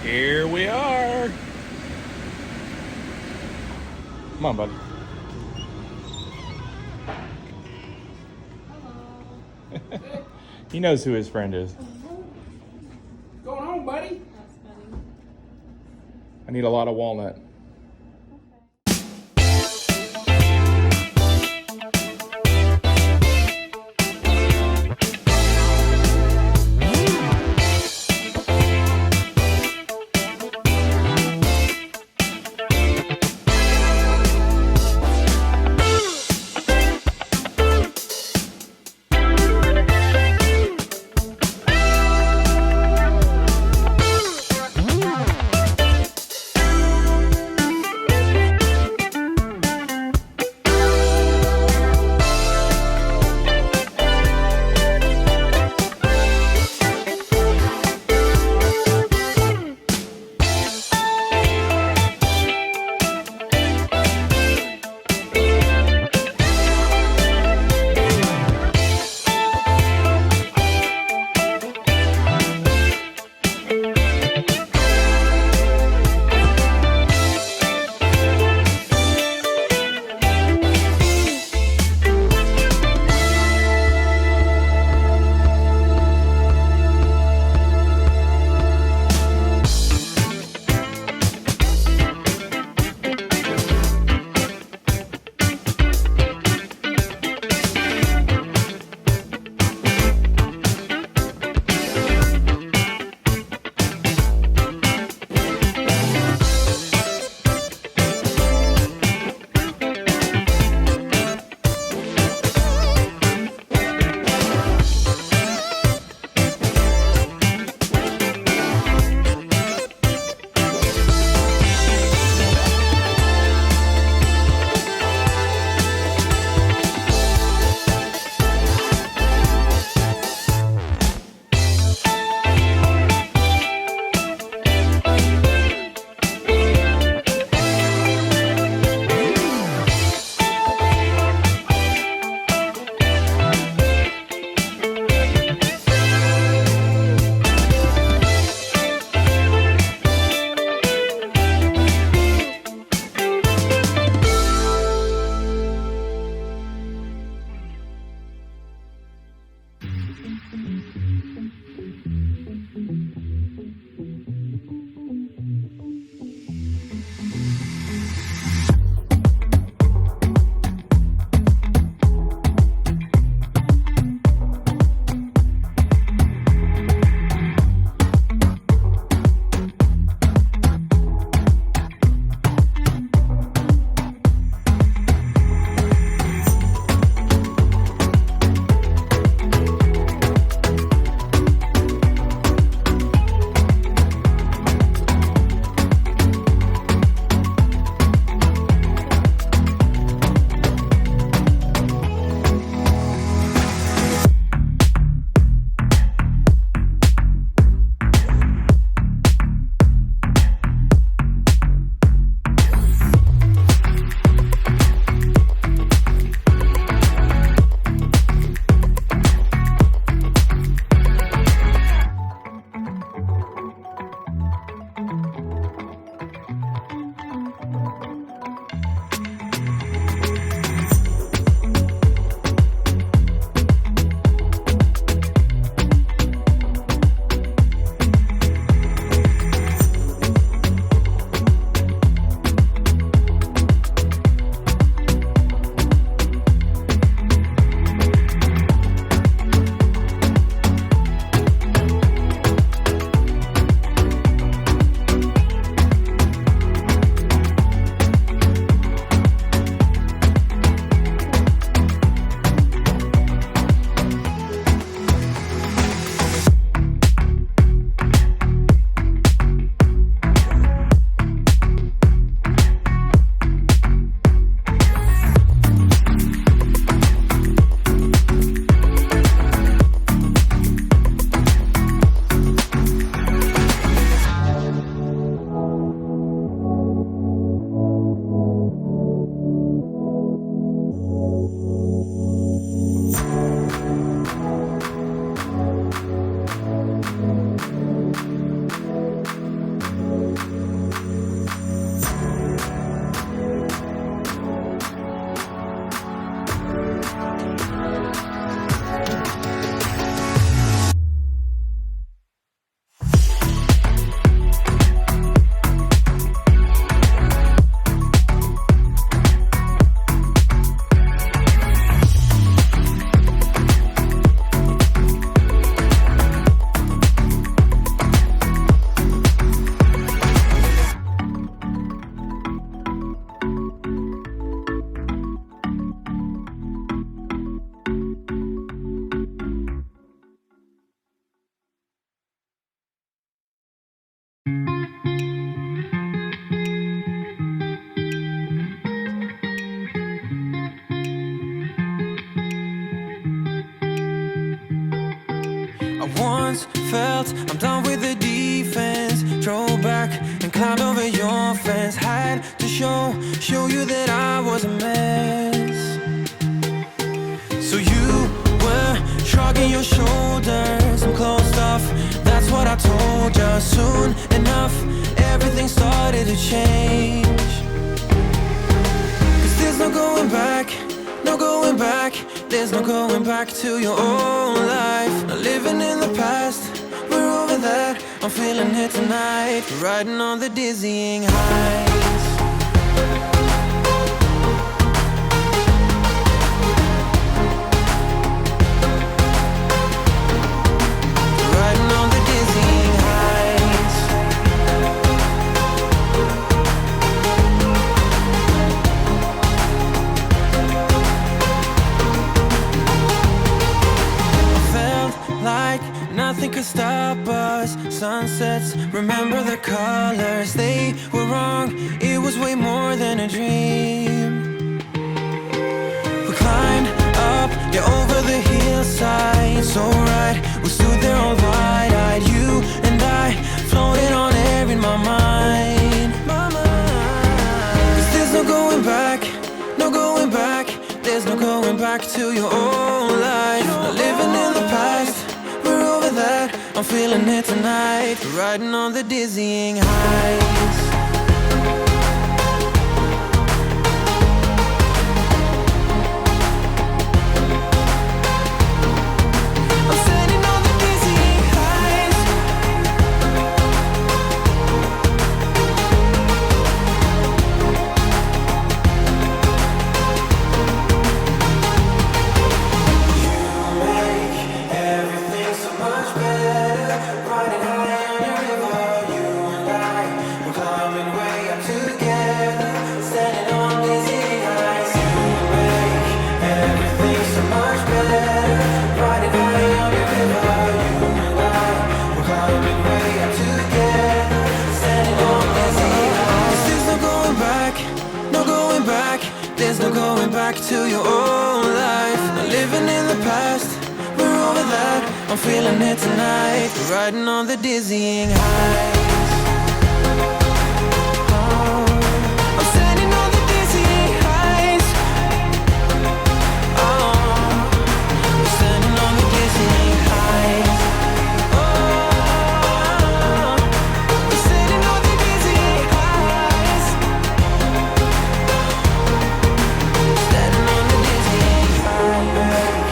Here we are. Come on, buddy. He knows who his friend is. What's going on, buddy? That's funny. I need a lot of walnut. I once felt I'm done with the defense. Drove back and climbed over your fence. Had to show you that I was a mess. So you were shrugging your shoulders. I'm closed off, that's what I told you. Soon enough, everything started to change. 'Cause there's no going back, no going back. There's no going back to your old life. Not living in the past, we're over that. I'm feeling it tonight, riding on the dizzying highs. Riding on the dizzying highs. Felt like nothing could stop us. Sunsets, remember the colors. They were wrong, it was way more than a dream. We climbed up, yeah, over the hillside. So right, we stood there all wide-eyed. You and I floated on air in my mind. 'Cause there's no going back, no going back. There's no going back to your old life. Not living in the past, we're over that. I'm feeling it tonight, riding on the dizzying highs. I'm standing on the dizzying highs. Everything's so much better, riding high on your river. You and I, we're climbing way up together, standing on dizzying highs. You make everything so much better, riding high on your river. You and I, we're climbing way up together, standing on dizzying highs. There's no going back, no going back. There's no going back to your old life. Not living in the past, we're over that. I'm feeling it tonight, riding on the dizzying highs. Oh, I'm standing on the dizzying highs. Oh, I'm standing on the dizzying highs. Oh, I'm standing on the dizzying highs. Standing on the dizzying highs.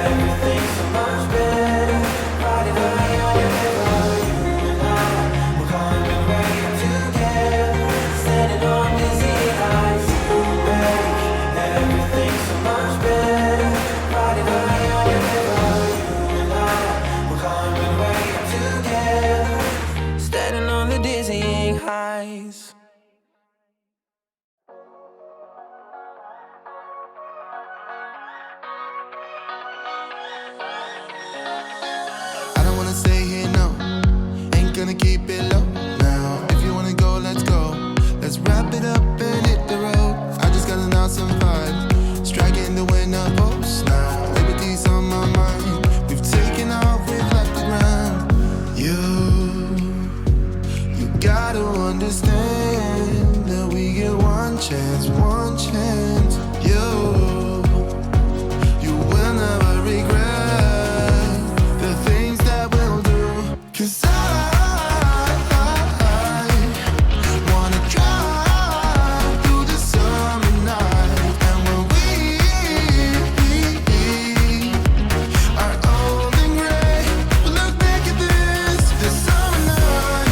Everything's so much better, riding high on your river. You and I, we're climbing way up together, standing on dizzying highs. You make everything so much better, riding high on your river. You and I, we're climbing way up together, standing on the dizzying highs. I don't wanna stay here, no. Ain't gonna keep it low now. If you wanna go, let's go. Let's wrap it up and hit the road. I just got an awesome vibe, striking the winner post now. Liberty's on my mind. We've taken off, we've left the ground. You gotta understand that we get one chance, one chance. You will never regret the things that we'll do. 'Cause I wanna drive through the summer night. And when we are old and gray, we'll look back at this summer night.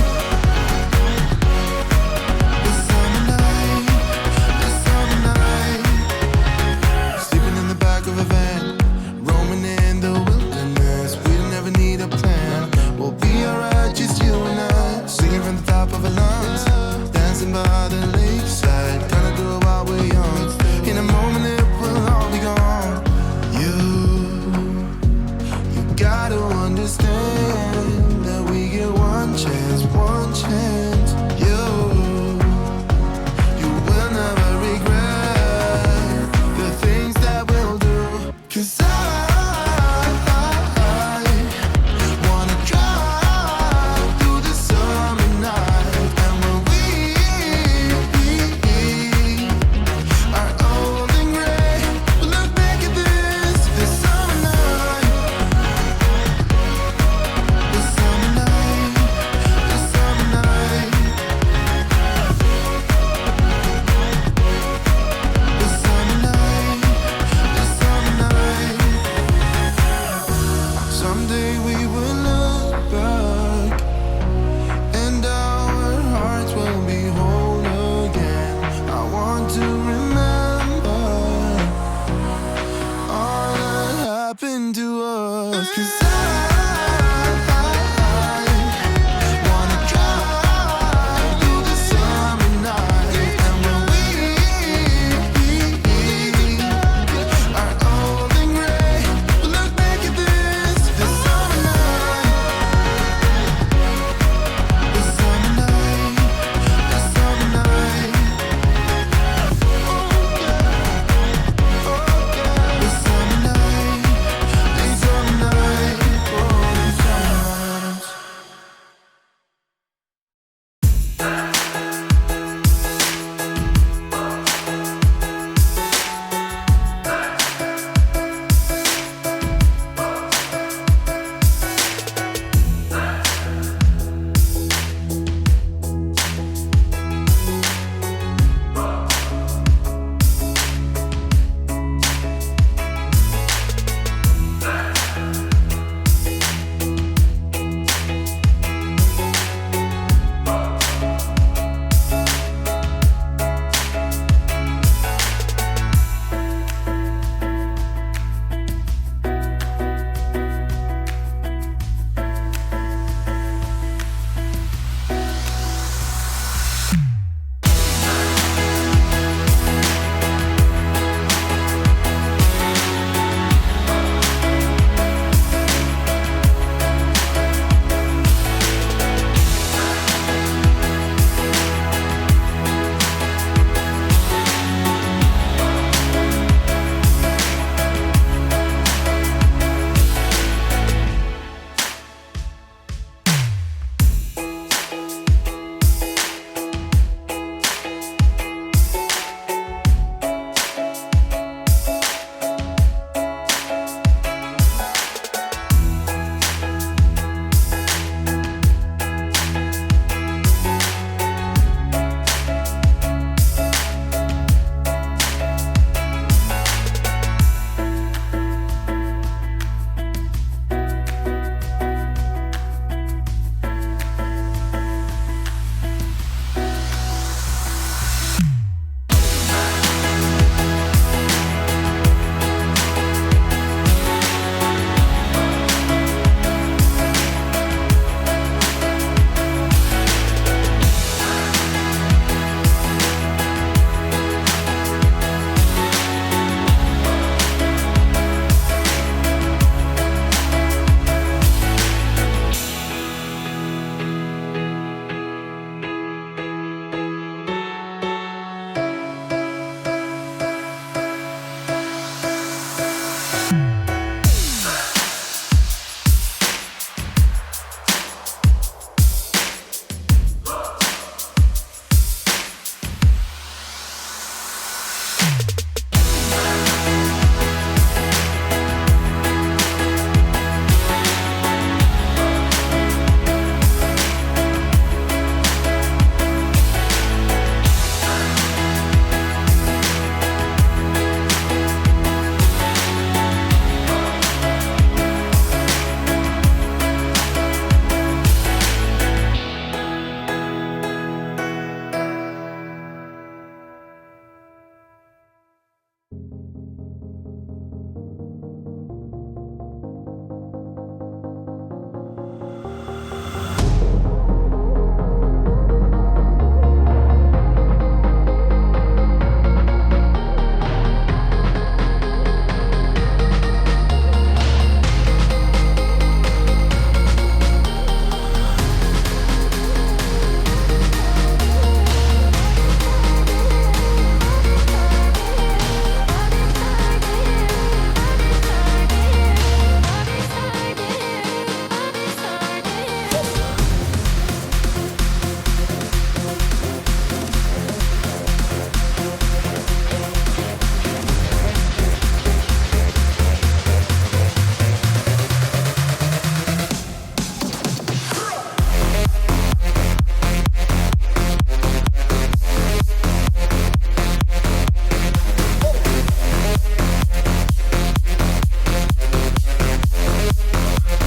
This summer night, this summer night. Sleeping in the back of a van, roaming in the wilderness. We don't ever need a plan. We'll be alright, just you and I. Singing from the top of our lungs, dancing by the